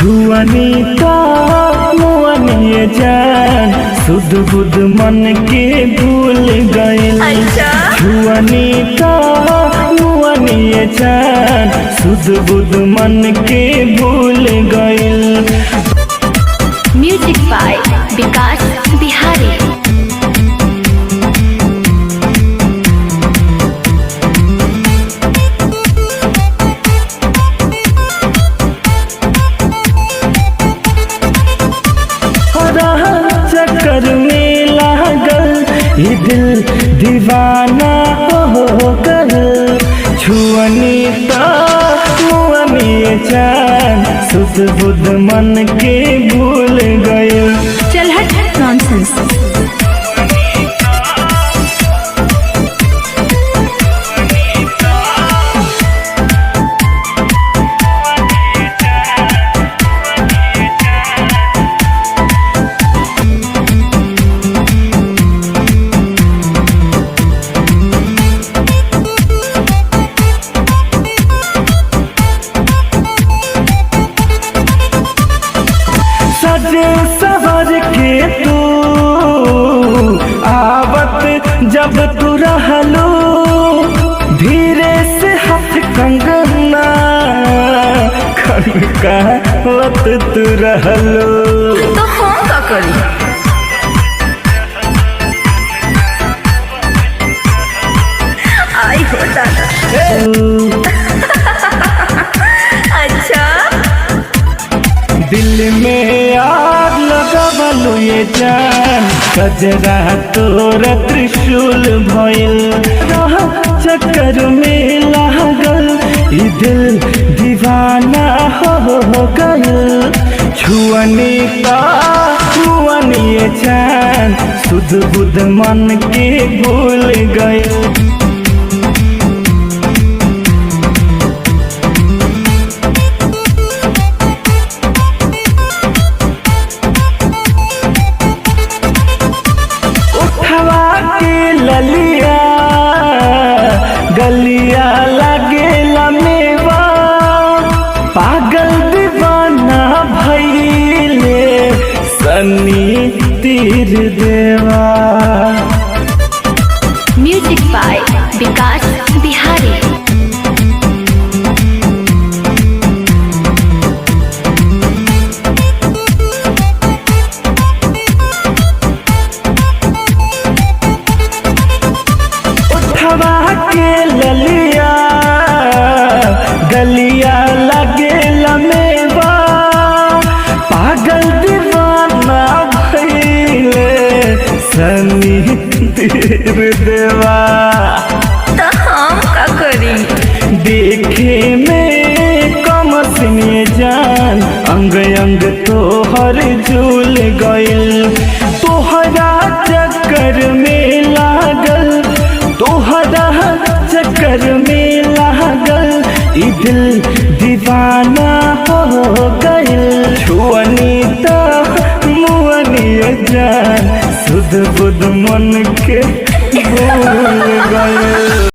छुअनी का मुअनिए जान सुध बुध मन के भूल गइल। छुअनी का मुअनिए जान सुध बुध मन के भूल गइल। म्यूजिक बाय विकास बिहारी। चक्कर में लागल ये दिल दीवाना हो गल। छुअनी का मुअनिए जान सुध बुध मन के भूल गइल। चल हट नॉनसेंस। सवर के तू आवत जब तू रहलो धीरे से हाथ कंगना खनकावत तू रहलो। तो हम का करी? आई हो दादा। अच्छा दिल में आग लगवलु ये जान कजरा तोर त्रिशूल भइल। चक्कर में लागल ई दिल दीवाना हो गइल। छुअनी का मुअनिए जान सुध बुध मन के भूल गइल। ललिया गलिया लागेला मेवा पागल दीवाना भइले सन्नी तीर देवा। म्यूजिक बाय विकास बिहारी। के ललिया गलिया लगेला मेवा पागल दीवाना भइले सन्नी तीर देवा। तो हम का करी? देखे में कम सिने जान अंग अंग तोहर झूल गइल। तोहरा चक्कर में लागल तोहरा चक्कर में लागल ई दिल दीवाना हो गइल। छुअनी ता मुअनिए जान सुध बुध मन के भूल